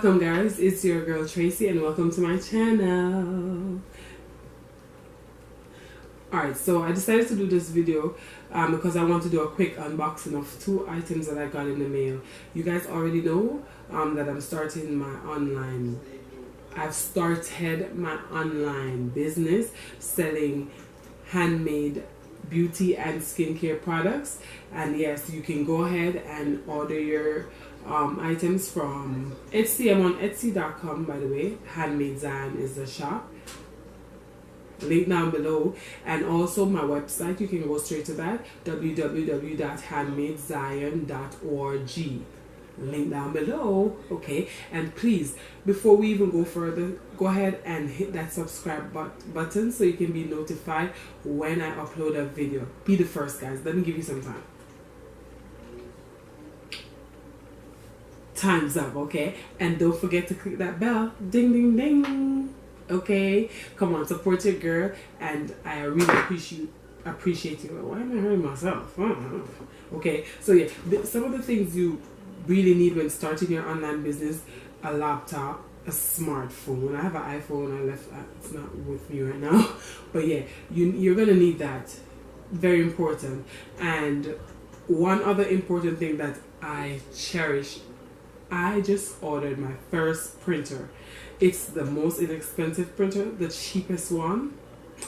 Welcome guys, it's your girl Tracy and welcome to my channel. Alright, so I decided to do this video because I want to do a quick unboxing of two items that I got in the mail. You guys already know that I've started my online business selling handmade beauty and skincare products. And yes, you can go ahead and order your items from Etsy. I'm on Etsy.com, by the way. Handmadezyon is the shop. Link down below, and also my website. You can go straight to that, www.handmadezyon.org. Link down below. Okay, and please, before we even go further, go ahead and hit that subscribe button so you can be notified when I upload a video. Be the first, guys. Let me give you some time. Time's up. Okay, and don't forget to click that bell. Ding ding ding. Okay, come on, support your girl, and I really appreciate you. Why am I hurting myself? Okay, so yeah, some of the things you really need when starting your online business: a laptop, a smartphone. I have an iPhone. It's not with me right now, but yeah, you're gonna need that. Very important. And one other important thing that I cherish, I just ordered my first printer. It's the most inexpensive printer, the cheapest one,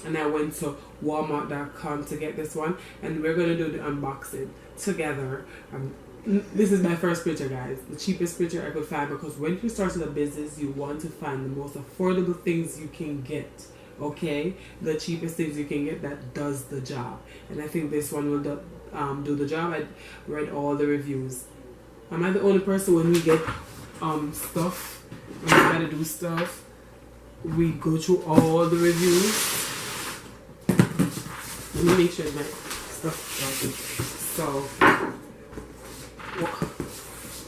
and I went to Walmart.com to get this one, and we're gonna do the unboxing together. This is my first printer, guys, the cheapest printer I could find, because when you start a business, you want to find the most affordable things you can get. Okay, the cheapest things you can get that does the job, and I think this one will do the job. I read all the reviews. Am I the only person when we get stuff? When we gotta do stuff, we go through all the reviews. Let me make sure my stuff is so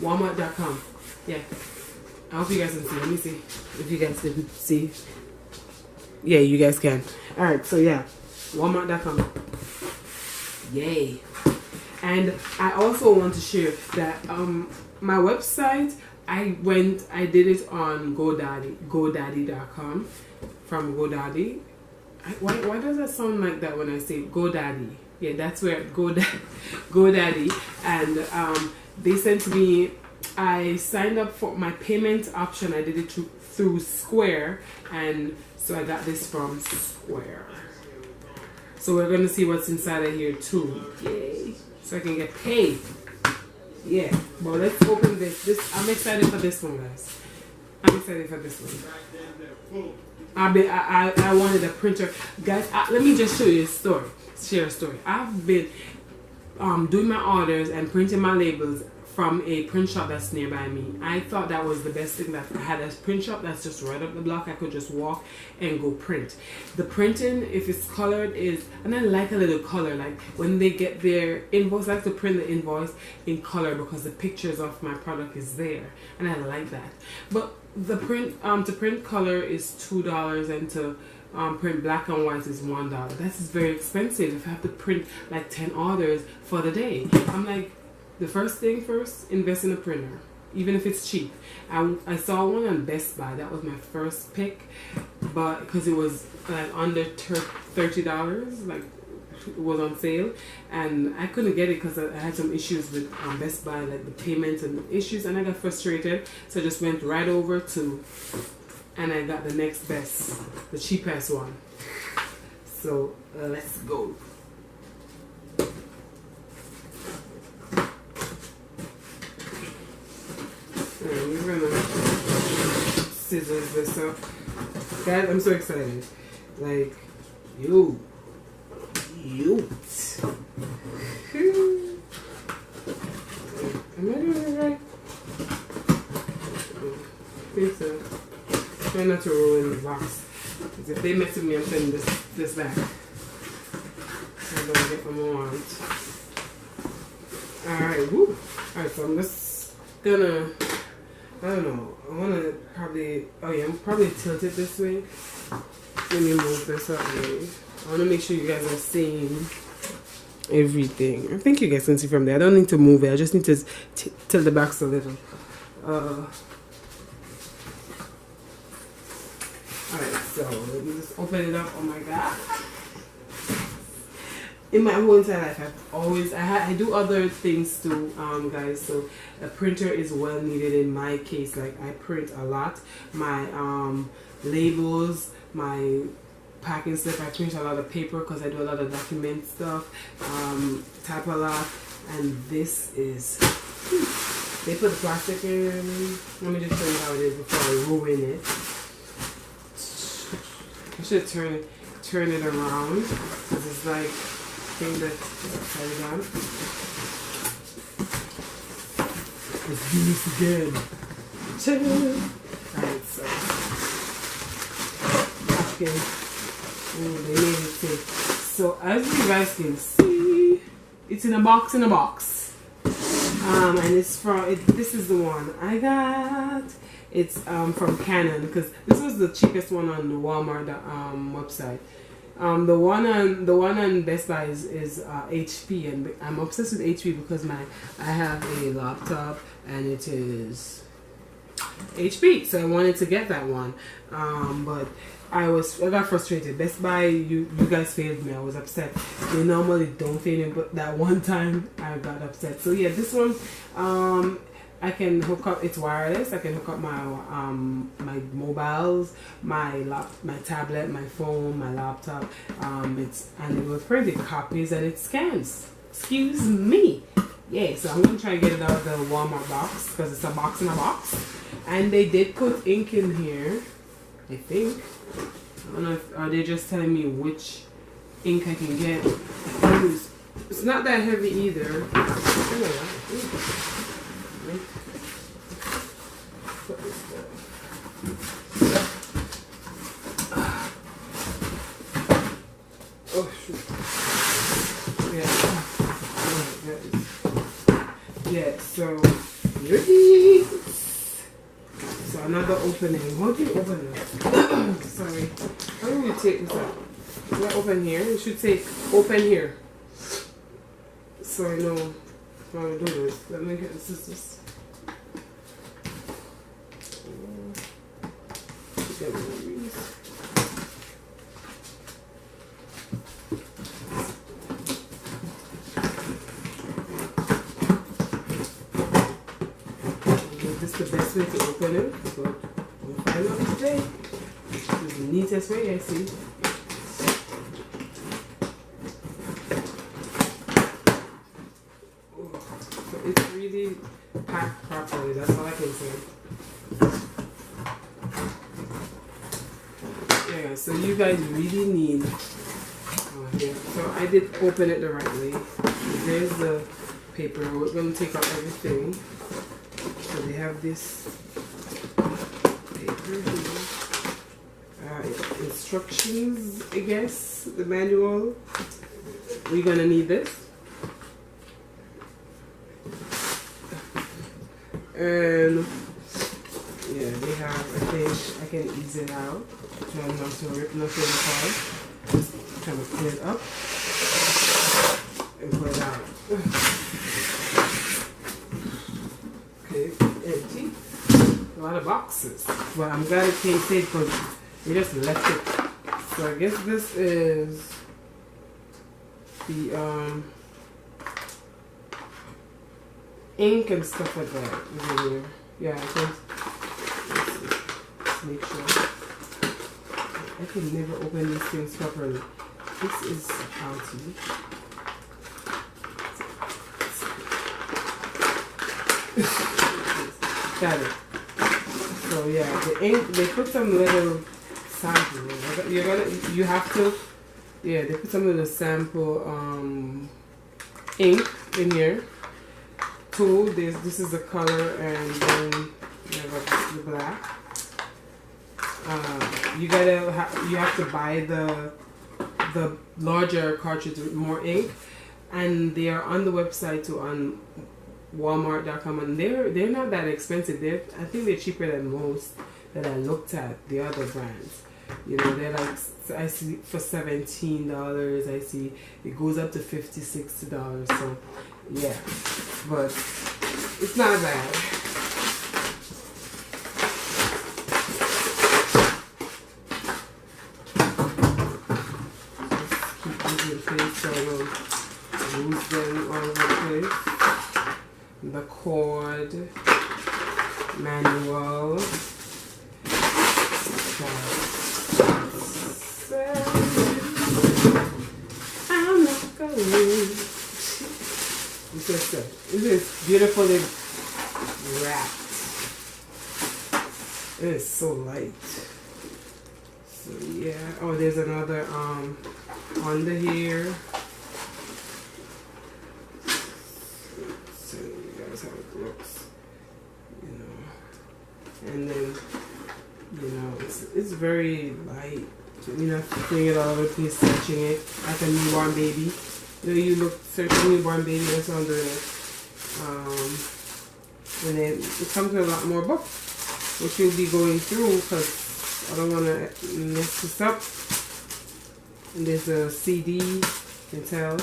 Walmart.com. Yeah, I hope you guys can see. Let me see if you guys can see. Yeah, you guys can. Alright, so yeah, Walmart.com. Yay. And I also want to share that my website, I did it on GoDaddy.com, from GoDaddy. Why does that sound like that when I say GoDaddy? Yeah, that's where GoDaddy. And they sent me, I signed up for my payment option. I did it through Square, and so I got this from Square. So we're gonna see what's inside of here too. Yay! So I can get paid. Yeah, but let's open this. I'm excited for this one, guys. I'm excited for this one. I wanted a printer, guys. Let me just show you a story. Share a story. I've been doing my orders and printing my labels from a print shop that's nearby me. I thought that was the best thing, that I had a print shop that's just right up the block. I could just walk and go print. The printing, if it's colored, and I like a little color. Like when they get their invoice, I like to print the invoice in color because the pictures of my product is there, and I like that. But the print, to print color is $2, and to print black and white is $1. That's very expensive if I have to print like 10 orders for the day. I'm like, the first thing first, invest in a printer, even if it's cheap. I saw one on Best Buy. That was my first pick, but because it was like under $30, like it was on sale, and I couldn't get it because I had some issues with Best Buy, like the payments and the issues, and I got frustrated. So I just went right over to, and I got the next best, the cheapest one. So let's go. We're gonna scissors this up, guys. I'm so excited. Like, am I doing it right? I think so. Try not to ruin the box, because if they mess with me, I'm sending this back. I don't get what I want. Alright, woo. Alright, so I'm just gonna, I don't know, I wanna probably, oh yeah, I'm probably tilted this way. Let me move this up, maybe. I wanna make sure you guys are seeing everything. I think you guys can see from there. I don't need to move it, I just need to tilt the box a little. So let me just open it up. Oh my god. In my whole entire life, I do other things too, guys. So a printer is well needed in my case. Like I print a lot. My labels, my packing slip. I print a lot of paper because I do a lot of document stuff. Type a lot, and this is. They put the plastic in. Let me just show you how it is before I ruin it. I should turn it around because it's like thing that's upside down. Let's do this again. Alright, so okay. Oh, they made it thick. So as you guys can see, it's in a box. And it's from this is the one I got. It's from Canon because this was the cheapest one on the Walmart website. The one on Best Buy is HP, and I'm obsessed with HP because I have a laptop and it is HP, so I wanted to get that one. But I got frustrated. Best Buy, you guys failed me. I was upset. They normally don't fail me, but that one time I got upset. So yeah, this one I can hook up. It's wireless. I can hook up my my mobiles, my tablet, my phone, my laptop. And it was printed copies and it scans. Excuse me. Yeah. So I'm gonna try and get it out of the Walmart box because it's a box in a box. And they did put ink in here. I think. I don't know if are they just telling me which ink I can get. It's not that heavy either. Oh shoot. Yeah, so ready. So another opening. How do you open it? Sorry. How do you take this out? Is that open here? You should say open here. So I know how to do this. Let me get the scissors. This is the best way to open it, but we'll find out today. This is the neatest way I see. So it's really packed properly, that's all I can say. Yeah, so you guys really need so I did open it the right way. There's the paper. We're going to take out everything. So they have this paper here. Instructions, I guess, the manual. We're going to need this. And yeah, they have a thing I can ease it out. Try not to rip nothing apart. Just try to clean it up and put it out. Okay, empty. A lot of boxes. But I'm glad it came safe because we just left it. So I guess this is the ink and stuff like that over here. Yeah, I think. Let's make sure. I can never open these things properly. This is how to. Got it. So yeah, the ink. They put some little sample. You have to. Yeah, they put some little sample ink in here. Two. This is the color, and then you have the black. You have to buy the larger cartridge with more ink, and they are on the website too, on Walmart.com, and they're not that expensive. I think they're cheaper than most that I looked at, the other brands. You know, they're like, I see for $17. I see it goes up to $50, $60. So yeah, but it's not bad. so I don't lose them all over the place. The cord, manual, I'm not going. This is beautifully wrapped. It is so light. So yeah. Oh, there's another under here. So you guys how it looks. You know. And then it's very light. You know, bring it all over the place, searching it like a newborn baby. You know, you look searching a newborn baby, that's what I'm doing it. And then it comes with a lot more books, which you'll be going through because I don't want to mess this up. And there's a CD, you can tell.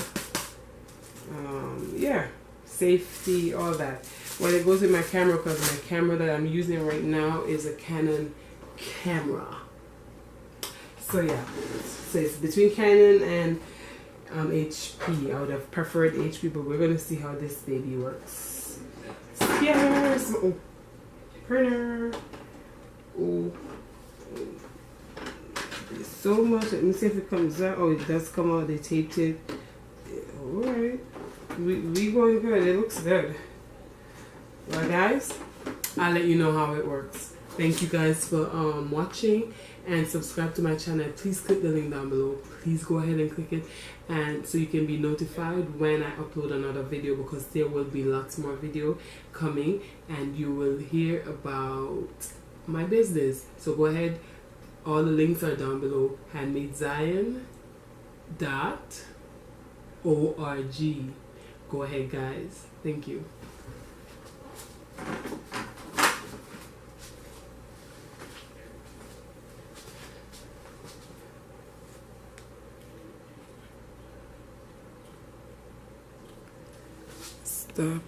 Yeah, safety, all that. Well, it goes with my camera because my camera that I'm using right now is a Canon camera. So yeah, so it's between Canon and HP. I would have preferred HP, but we're gonna see how this baby works. Yes, oh, printer. Oh, there's so much. Let me see if it comes out. Oh, it does come out. They taped it. All right, we going good. It looks good. Well, guys, I'll let you know how it works. Thank you guys for watching, and subscribe to my channel. Please click the link down below. Please go ahead and click it, and so you can be notified when I upload another video, because there will be lots more video coming and you will hear about my business. So go ahead, all the links are down below. Handmadezyon.org. Go ahead, guys. Thank you. Stop.